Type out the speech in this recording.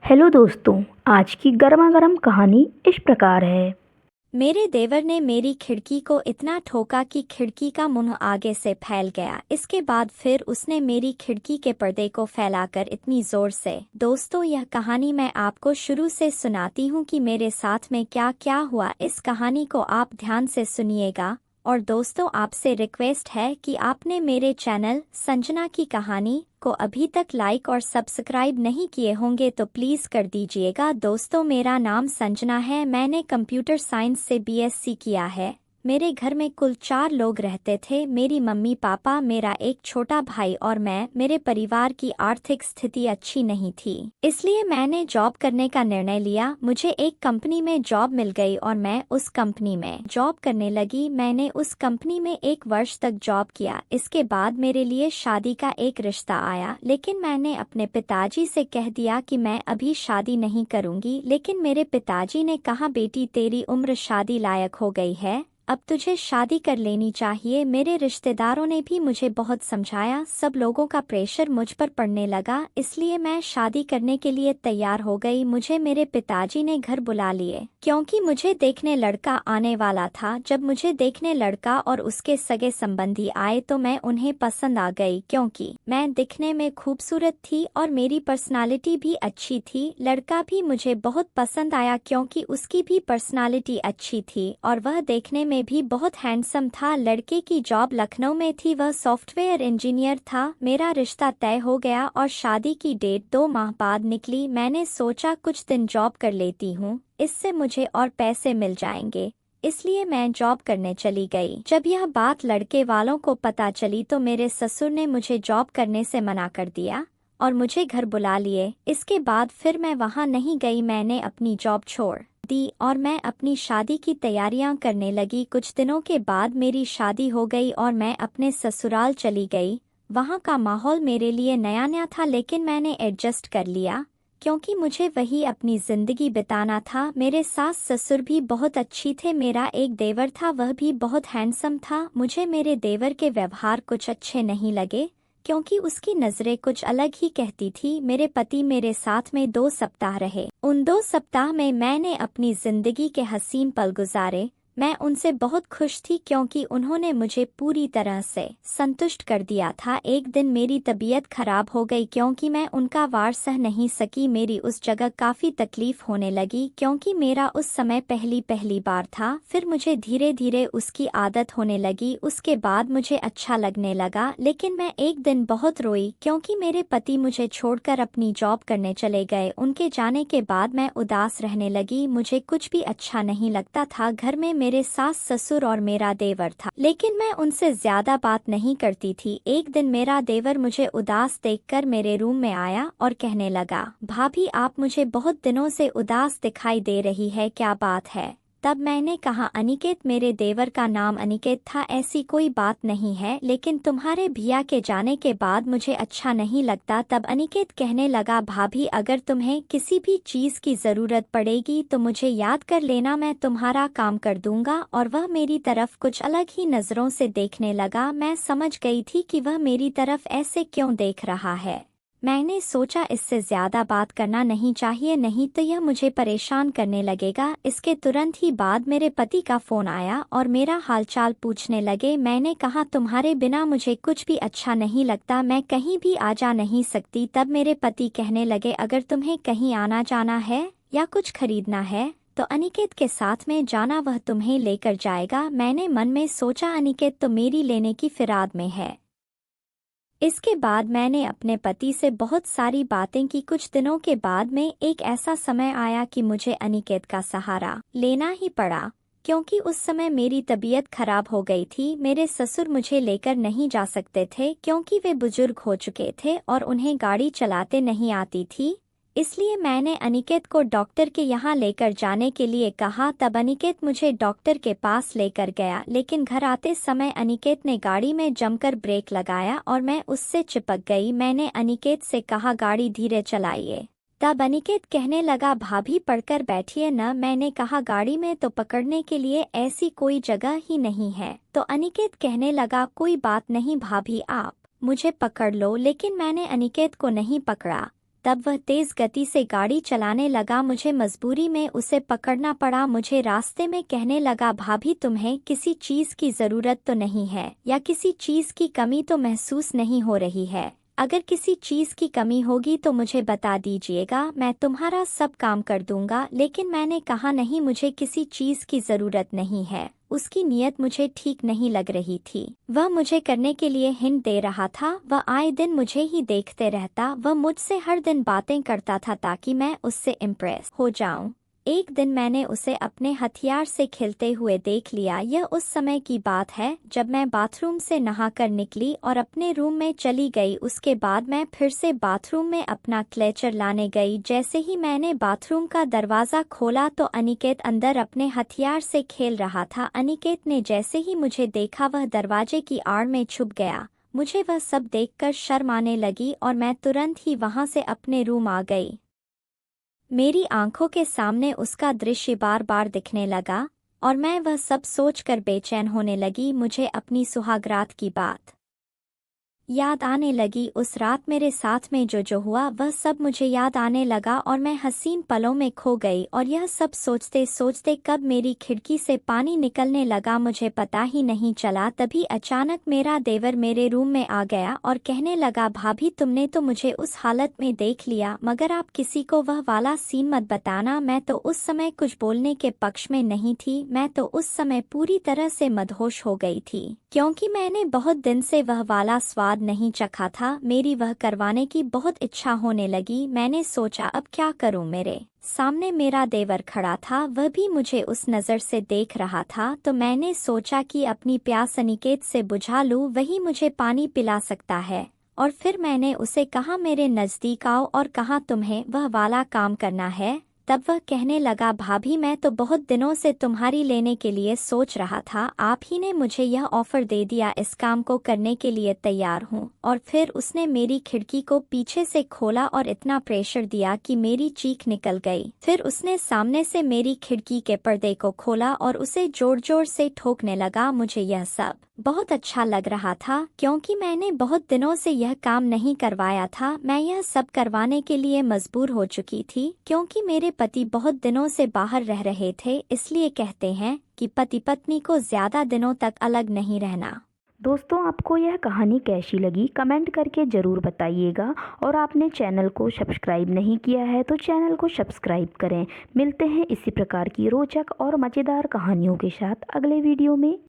Hello दोस्तों। आज की गर्मा गर्म कहानी इस प्रकार है। मेरे देवर ने मेरी खिड़की को इतना ठोका कि खिड़की का मुंह आगे से फैल गया। इसके बाद फिर उसने मेरी खिड़की के पर्दे को फैलाकर इतनी जोर से। दोस्तों, यह कहानी मैं आपको शुरू से सुनाती हूँ कि मेरे साथ में क्या क्या हुआ। इस कहानी को आप ध्यान से सुनिएगा। और दोस्तों, आपसे रिक्वेस्ट है कि आपने मेरे चैनल संजना की कहानी को अभी तक लाइक और सब्सक्राइब नहीं किए होंगे तो प्लीज़ कर दीजिएगा। दोस्तों, मेरा नाम संजना है। मैंने कंप्यूटर साइंस से बीएससी किया है। मेरे घर में कुल 4 लोग रहते थे। मेरी मम्मी पापा, मेरा एक छोटा भाई और मैं। मेरे परिवार की आर्थिक स्थिति अच्छी नहीं थी, इसलिए मैंने जॉब करने का निर्णय लिया। मुझे एक कंपनी में जॉब मिल गई और मैं उस कंपनी में जॉब करने लगी। मैंने उस कंपनी में 1 वर्ष तक जॉब किया। इसके बाद मेरे लिए शादी का एक रिश्ता आया, लेकिन मैंने अपने पिताजी से कह दिया कि मैं अभी शादी नहीं करूंगी। लेकिन मेरे पिताजी ने कहा, बेटी तेरी उम्र शादी लायक हो गई है, अब तुझे शादी कर लेनी चाहिए। मेरे रिश्तेदारों ने भी मुझे बहुत समझाया। सब लोगों का प्रेशर मुझ पर पड़ने लगा, इसलिए मैं शादी करने के लिए तैयार हो गई। मुझे मेरे पिताजी ने घर बुला लिए क्योंकि मुझे देखने लड़का आने वाला था। जब मुझे देखने लड़का और उसके सगे संबंधी आए तो मैं उन्हें पसंद आ गई, क्योंकि मैं दिखने में खूबसूरत थी और मेरी पर्सनालिटी भी अच्छी थी। लड़का भी मुझे बहुत पसंद आया क्योंकि उसकी भी पर्सनालिटी अच्छी थी और वह देखने में भी बहुत हैंडसम था। लड़के की जॉब लखनऊ में थी, वह सॉफ्टवेयर इंजीनियर था। मेरा रिश्ता तय हो गया और शादी की डेट 2 माह बाद निकली। मैंने सोचा कुछ दिन जॉब कर लेती हूँ, इससे मुझे और पैसे मिल जाएंगे, इसलिए मैं जॉब करने चली गई। जब यह बात लड़के वालों को पता चली तो मेरे ससुर ने मुझे जॉब करने से मना कर दिया और मुझे घर बुला लिए। इसके बाद फिर मैं वहां नहीं गई। मैंने अपनी जॉब छोड़ दी और मैं अपनी शादी की तैयारियां करने लगी। कुछ दिनों के बाद मेरी शादी हो गई और मैं अपने ससुराल चली गई। वहां का माहौल मेरे लिए नया नया था, लेकिन मैंने एडजस्ट कर लिया क्योंकि मुझे वही अपनी जिंदगी बिताना था। मेरे सास ससुर भी बहुत अच्छी थे। मेरा एक देवर था, वह भी बहुत हैंडसम था। मुझे मेरे देवर के व्यवहार कुछ अच्छे नहीं लगे क्योंकि उसकी नज़रें कुछ अलग ही कहती थी। मेरे पति मेरे साथ में 2 सप्ताह रहे। उन 2 सप्ताह में मैंने अपनी जिंदगी के हसीन पल गुजारे। मैं उनसे बहुत खुश थी क्योंकि उन्होंने मुझे पूरी तरह से संतुष्ट कर दिया था। एक दिन मेरी तबीयत खराब हो गई क्योंकि मैं उनका वार सह नहीं सकी। मेरी उस जगह काफ़ी तकलीफ होने लगी क्योंकि मेरा उस समय पहली बार था। फिर मुझे धीरे धीरे उसकी आदत होने लगी। उसके बाद मुझे अच्छा लगने लगा, लेकिन मैं एक दिन बहुत रोई क्योंकि मेरे पति मुझे छोड़कर अपनी जॉब करने चले गए। उनके जाने के बाद मैं उदास रहने लगी। मुझे कुछ भी अच्छा नहीं लगता था। घर में मेरे सास ससुर और मेरा देवर था, लेकिन मैं उनसे ज्यादा बात नहीं करती थी। एक दिन मेरा देवर मुझे उदास देखकर मेरे रूम में आया और कहने लगा, भाभी आप मुझे बहुत दिनों से उदास दिखाई दे रही है, क्या बात है? तब मैंने कहा, अनिकेत, मेरे देवर का नाम अनिकेत था, ऐसी कोई बात नहीं है, लेकिन तुम्हारे भैया के जाने के बाद मुझे अच्छा नहीं लगता। तब अनिकेत कहने लगा, भाभी अगर तुम्हें किसी भी चीज़ की ज़रूरत पड़ेगी तो मुझे याद कर लेना, मैं तुम्हारा काम कर दूंगा। और वह मेरी तरफ कुछ अलग ही नज़रों से देखने लगा। मैं समझ गई थी कि वह मेरी तरफ ऐसे क्यों देख रहा है। मैंने सोचा इससे ज्यादा बात करना नहीं चाहिए, नहीं तो यह मुझे परेशान करने लगेगा। इसके तुरंत ही बाद मेरे पति का फोन आया और मेरा हालचाल पूछने लगे। मैंने कहा, तुम्हारे बिना मुझे कुछ भी अच्छा नहीं लगता, मैं कहीं भी आ जा नहीं सकती। तब मेरे पति कहने लगे, अगर तुम्हें कहीं आना जाना है या कुछ खरीदना है तो अनिकेत के साथ में जाना, वह तुम्हें लेकर जाएगा। मैंने मन में सोचा, अनिकेत तो मेरी लेने की फिराद में है। इसके बाद मैंने अपने पति से बहुत सारी बातें की। कुछ दिनों के बाद में एक ऐसा समय आया कि मुझे अनिकेत का सहारा लेना ही पड़ा क्योंकि उस समय मेरी तबीयत खराब हो गई थी। मेरे ससुर मुझे लेकर नहीं जा सकते थे क्योंकि वे बुजुर्ग हो चुके थे और उन्हें गाड़ी चलाते नहीं आती थी, इसलिए मैंने अनिकेत को डॉक्टर के यहाँ लेकर जाने के लिए कहा। तब अनिकेत मुझे डॉक्टर के पास लेकर गया, लेकिन घर आते समय अनिकेत ने गाड़ी में जमकर ब्रेक लगाया और मैं उससे चिपक गई। मैंने अनिकेत से कहा, गाड़ी धीरे चलाइए। तब अनिकेत कहने लगा, भाभी पढ़कर बैठिए न। मैंने कहा, गाड़ी में तो पकड़ने के लिए ऐसी कोई जगह ही नहीं है। तो अनिकेत कहने लगा, कोई बात नहीं भाभी, आप मुझे पकड़ लो। लेकिन मैंने अनिकेत को नहीं पकड़ा। तब वह तेज गति से गाड़ी चलाने लगा। मुझे मजबूरी में उसे पकड़ना पड़ा। मुझे रास्ते में कहने लगा, भाभी तुम्हें किसी चीज की जरूरत तो नहीं है या किसी चीज की कमी तो महसूस नहीं हो रही है? अगर किसी चीज की कमी होगी तो मुझे बता दीजिएगा, मैं तुम्हारा सब काम कर दूंगा। लेकिन मैंने कहा, नहीं, मुझे किसी चीज की जरूरत नहीं है। उसकी नीयत मुझे ठीक नहीं लग रही थी। वह मुझे करने के लिए हिंट दे रहा था। वह आए दिन मुझे ही देखते रहता। वह मुझसे हर दिन बातें करता था ताकि मैं उससे इम्प्रेस हो जाऊं। एक दिन मैंने उसे अपने हथियार से खेलते हुए देख लिया। यह उस समय की बात है जब मैं बाथरूम से नहाकर निकली और अपने रूम में चली गई। उसके बाद मैं फिर से बाथरूम में अपना क्लेचर लाने गई। जैसे ही मैंने बाथरूम का दरवाज़ा खोला तो अनिकेत अंदर अपने हथियार से खेल रहा था। अनिकेत ने जैसे ही मुझे देखा वह दरवाजे की आड़ में छुप गया। मुझे वह सब देखकर शर्म आने लगी और मैं तुरंत ही वहां से अपने रूम आ गई। मेरी आंखों के सामने उसका दृश्य बार बार दिखने लगा और मैं वह सब सोचकर बेचैन होने लगी। मुझे अपनी सुहागरात की बात याद आने लगी। उस रात मेरे साथ में जो हुआ वह सब मुझे याद आने लगा और मैं हसीन पलों में खो गई। और यह सब सोचते सोचते कब मेरी खिड़की से पानी निकलने लगा मुझे पता ही नहीं चला। तभी अचानक मेरा देवर मेरे रूम में आ गया और कहने लगा, भाभी तुमने तो मुझे उस हालत में देख लिया, मगर आप किसी को वह वाला सीन मत बताना। मैं तो उस समय कुछ बोलने के पक्ष में नहीं थी। मैं तो उस समय पूरी तरह से मदहोश हो गई थी क्योंकि मैंने बहुत दिन से वह वाला स्वाद नहीं चखा था। मेरी वह करवाने की बहुत इच्छा होने लगी। मैंने सोचा, अब क्या करूं? मेरे सामने मेरा देवर खड़ा था, वह भी मुझे उस नज़र से देख रहा था। तो मैंने सोचा कि अपनी प्यास अनिकेत से बुझा लूं, वही मुझे पानी पिला सकता है। और फिर मैंने उसे कहा, मेरे नज़दीक आओ और कहा, तुम्हें वह वाला काम करना है। तब वह कहने लगा, भाभी मैं तो बहुत दिनों से तुम्हारी लेने के लिए सोच रहा था, आप ही ने मुझे यह ऑफर दे दिया, इस काम को करने के लिए तैयार हूँ। और फिर उसने मेरी खिड़की को पीछे से खोला और इतना प्रेशर दिया कि मेरी चीख निकल गई। फिर उसने सामने से मेरी खिड़की के पर्दे को खोला और उसे जोर जोर से ठोकने लगा। मुझे यह सब बहुत अच्छा लग रहा था क्योंकि मैंने बहुत दिनों से यह काम नहीं करवाया था। मैं यह सब करवाने के लिए मजबूर हो चुकी थी क्योंकि मेरे पति बहुत दिनों से बाहर रह रहे थे। इसलिए कहते हैं कि पति पत्नी को ज्यादा दिनों तक अलग नहीं रहना। दोस्तों, आपको यह कहानी कैसी लगी कमेंट करके ज़रूर बताइएगा। और आपने चैनल को सब्सक्राइब नहीं किया है तो चैनल को सब्सक्राइब करें। मिलते हैं इसी प्रकार की रोचक और मज़ेदार कहानियों के साथ अगले वीडियो में।